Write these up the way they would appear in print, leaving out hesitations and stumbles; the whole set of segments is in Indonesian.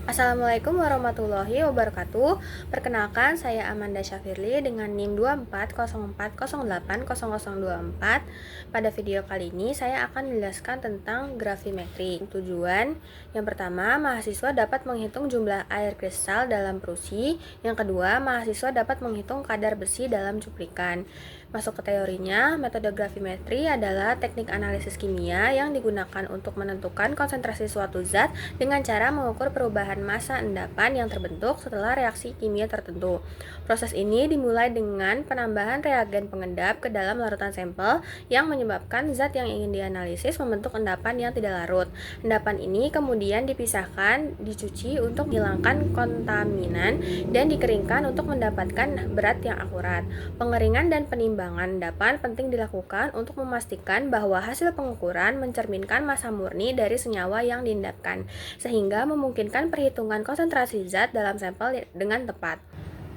Assalamualaikum warahmatullahi wabarakatuh. Perkenalkan, saya Amanda Syafirli dengan NIM 2404080024. Pada video kali ini saya akan menjelaskan tentang gravimetri. Tujuan yang pertama, mahasiswa dapat menghitung jumlah air kristal dalam perusi. Yang kedua, mahasiswa dapat menghitung kadar besi dalam cuplikan. Masuk ke teorinya, metode gravimetri adalah teknik analisis kimia yang digunakan untuk menentukan konsentrasi suatu zat dengan cara mengukur perubahan massa endapan yang terbentuk setelah reaksi kimia tertentu. Proses ini dimulai dengan penambahan reagen pengendap ke dalam larutan sampel yang menyebabkan zat yang ingin dianalisis membentuk endapan yang tidak larut. Endapan ini kemudian dipisahkan, dicuci untuk menghilangkan kontaminan dan dikeringkan untuk mendapatkan berat yang akurat. Pengeringan dan penimbangan endapan penting dilakukan untuk memastikan bahwa hasil pengukuran mencerminkan massa murni dari senyawa yang diendapkan, sehingga memungkinkan perhitungan konsentrasi zat dalam sampel dengan tepat.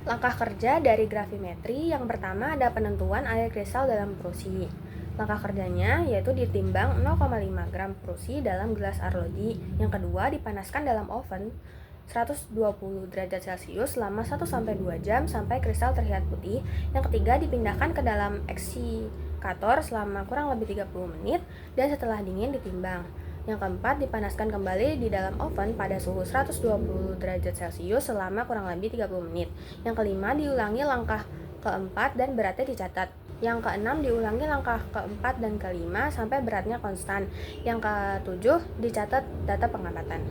Langkah kerja dari gravimetri yang pertama ada penentuan air kristal dalam perusi. Langkah kerjanya yaitu ditimbang 0,5 gram perusi dalam gelas arloji. Yang kedua, dipanaskan dalam oven 120 derajat Celcius selama 1-2 jam sampai kristal terlihat putih. Yang ketiga, dipindahkan ke dalam eksikator selama kurang lebih 30 menit dan setelah dingin ditimbang. Yang keempat, dipanaskan kembali di dalam oven pada suhu 120 derajat Celcius selama kurang lebih 30 menit. Yang kelima, diulangi langkah keempat dan beratnya dicatat. Yang keenam, diulangi langkah keempat dan kelima sampai beratnya konstan. Yang ketujuh, dicatat data pengamatan.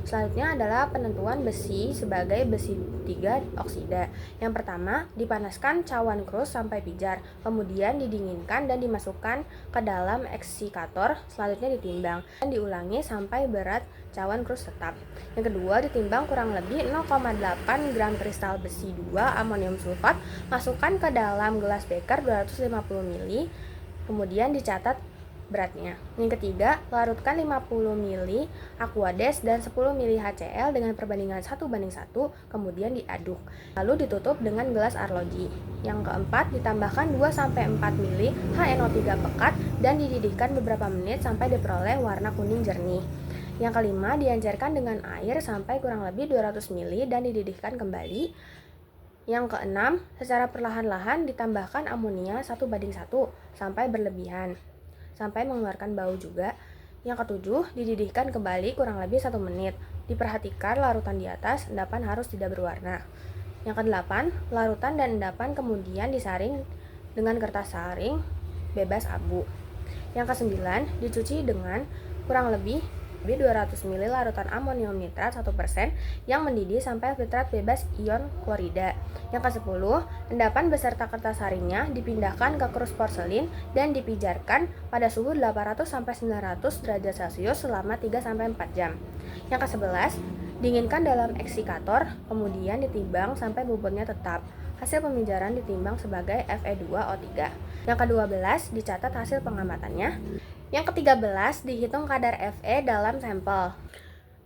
Selanjutnya adalah penentuan besi sebagai besi 3 oksida. Yang pertama, dipanaskan cawan krus sampai pijar, kemudian didinginkan dan dimasukkan ke dalam eksikator, selanjutnya ditimbang dan diulangi sampai berat cawan krus tetap. Yang kedua, ditimbang kurang lebih 0,8 gram kristal besi 2 amonium sulfat, masukkan ke dalam gelas beker 250 ml, kemudian dicatat beratnya. Yang ketiga, larutkan 50 ml Aquades dan 10 ml HCl dengan perbandingan 1:1, kemudian diaduk. Lalu ditutup dengan gelas arloji. Yang keempat, ditambahkan 2-4 ml HNO3 pekat dan dididihkan beberapa menit sampai diperoleh warna kuning jernih. Yang kelima, dianjarkan dengan air sampai kurang lebih 200 ml dan dididihkan kembali. Yang keenam, secara perlahan-lahan ditambahkan amonia 1:1 sampai berlebihan, sampai mengeluarkan bau juga. Yang ketujuh, dididihkan kembali kurang lebih 1 menit. Diperhatikan larutan di atas endapan harus tidak berwarna. Yang kedelapan, larutan dan endapan kemudian disaring dengan kertas saring bebas abu. Yang kesembilan, dicuci dengan kurang lebih 200 ml larutan amonium nitrat 1% yang mendidih sampai filtrat bebas ion klorida. Yang ke-10, endapan beserta kertas saringnya dipindahkan ke krus porselin dan dipijarkan pada suhu 800-900 derajat Celcius selama 3-4 jam. Yang ke-11, dinginkan dalam eksikator, kemudian ditimbang sampai bobotnya tetap. Hasil pemijaran ditimbang sebagai Fe2O3. Yang ke-12, dicatat hasil pengamatannya. Yang ke-13, dihitung kadar Fe dalam sampel.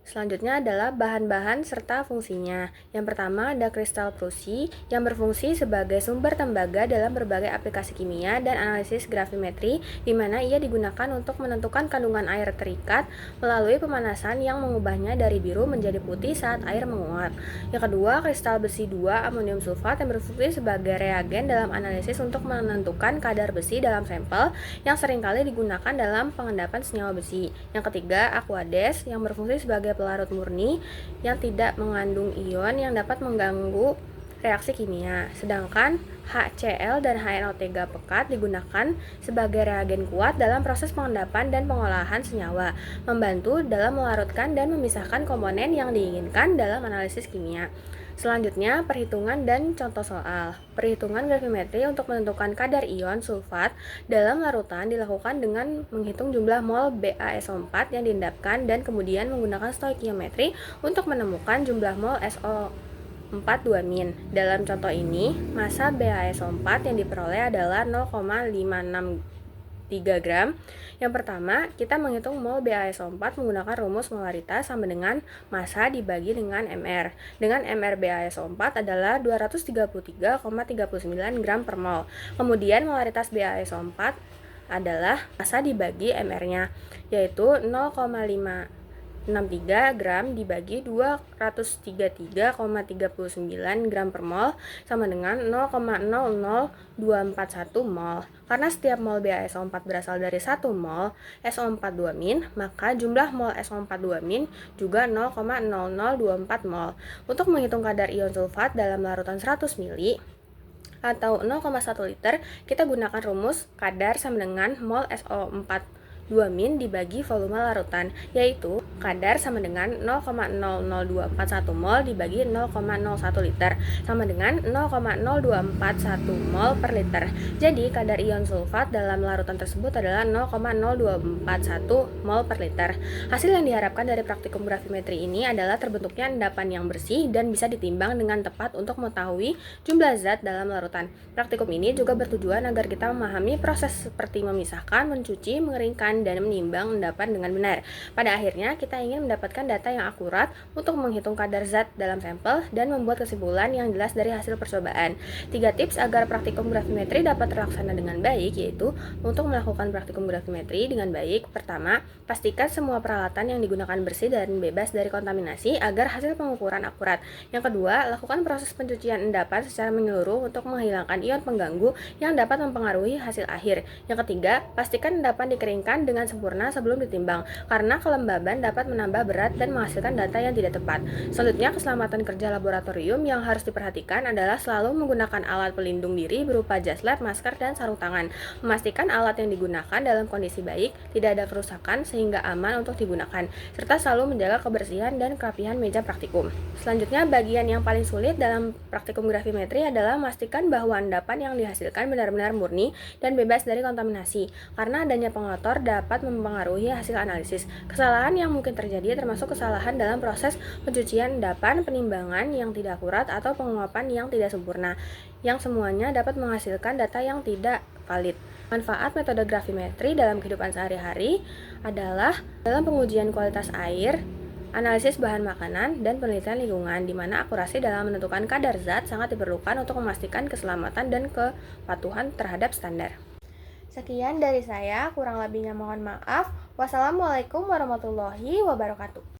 Selanjutnya adalah bahan-bahan serta fungsinya. Yang pertama ada kristal perusi yang berfungsi sebagai sumber tembaga dalam berbagai aplikasi kimia dan analisis gravimetri, di mana ia digunakan untuk menentukan kandungan air terikat melalui pemanasan yang mengubahnya dari biru menjadi putih saat air menguap. Yang kedua, kristal besi 2 amonium sulfat yang berfungsi sebagai reagen dalam analisis untuk menentukan kadar besi dalam sampel yang seringkali digunakan dalam pengendapan senyawa besi. Yang ketiga, Aquades yang berfungsi sebagai pelarut murni yang tidak mengandung ion yang dapat mengganggu reaksi kimia. Sedangkan HCl dan HNO3 pekat digunakan sebagai reagen kuat dalam proses pengendapan dan pengolahan senyawa, membantu dalam melarutkan dan memisahkan komponen yang diinginkan dalam analisis kimia. Selanjutnya, perhitungan dan contoh soal. Perhitungan gravimetri untuk menentukan kadar ion sulfat dalam larutan dilakukan dengan menghitung jumlah mol BaSO4 yang diendapkan dan kemudian menggunakan stoikiometri untuk menemukan jumlah mol SO4 2-min. Dalam contoh ini, massa BaSO4 yang diperoleh adalah 0,563 gram. Yang pertama, kita menghitung mol BaSO4 menggunakan rumus molaritas sama dengan massa dibagi dengan Mr. Dengan Mr BaSO4 adalah 233,39 gram per mol. Kemudian molaritas BaSO4 adalah massa dibagi Mr-nya, yaitu 0,5 63 gram dibagi 233,39 gram per mol sama dengan 0,00241 mol. Karena setiap mol BaSO4 berasal dari 1 mol SO42-, maka jumlah mol SO42- juga 0,0024 mol. Untuk menghitung kadar ion sulfat dalam larutan 100 ml atau 0,1 liter, kita gunakan rumus kadar sama dengan mol SO42- dibagi volume larutan, yaitu kadar sama dengan 0,00241 mol dibagi 0,01 liter sama dengan 0,0241 mol per liter. Jadi kadar ion sulfat dalam larutan tersebut adalah 0,0241 mol per liter. Hasil yang diharapkan dari praktikum gravimetri ini adalah terbentuknya endapan yang bersih dan bisa ditimbang dengan tepat untuk mengetahui jumlah zat dalam larutan. Praktikum ini juga bertujuan agar kita memahami proses seperti memisahkan, mencuci, mengeringkan, dan menimbang endapan dengan benar. Pada akhirnya, kita ingin mendapatkan data yang akurat untuk menghitung kadar zat dalam sampel dan membuat kesimpulan yang jelas dari hasil percobaan. 3 tips agar praktikum gravimetri dapat terlaksana dengan baik, yaitu untuk melakukan praktikum gravimetri dengan baik. Pertama, pastikan semua peralatan yang digunakan bersih dan bebas dari kontaminasi agar hasil pengukuran akurat. Yang kedua, lakukan proses pencucian endapan secara menyeluruh untuk menghilangkan ion pengganggu yang dapat mempengaruhi hasil akhir. Yang ketiga, pastikan endapan dikeringkan dengan sempurna sebelum ditimbang, karena kelembaban dapat menambah berat dan menghasilkan data yang tidak tepat. Selanjutnya, keselamatan kerja laboratorium yang harus diperhatikan adalah selalu menggunakan alat pelindung diri berupa jas lab, masker, dan sarung tangan. Memastikan alat yang digunakan dalam kondisi baik, tidak ada kerusakan sehingga aman untuk digunakan, serta selalu menjaga kebersihan dan kerapihan meja praktikum. Selanjutnya, bagian yang paling sulit dalam praktikum gravimetri adalah memastikan bahwa endapan yang dihasilkan benar-benar murni dan bebas dari kontaminasi, karena adanya pengotor dapat mempengaruhi hasil analisis. Kesalahan yang mungkin terjadi termasuk kesalahan dalam proses pencucian endapan, penimbangan yang tidak akurat, atau penguapan yang tidak sempurna, yang semuanya dapat menghasilkan data yang tidak valid. Manfaat metode gravimetri dalam kehidupan sehari-hari adalah dalam pengujian kualitas air, analisis bahan makanan, dan penelitian lingkungan, di mana akurasi dalam menentukan kadar zat sangat diperlukan untuk memastikan keselamatan dan kepatuhan terhadap standar. Sekian dari saya, kurang lebihnya mohon maaf. Wassalamualaikum warahmatullahi wabarakatuh.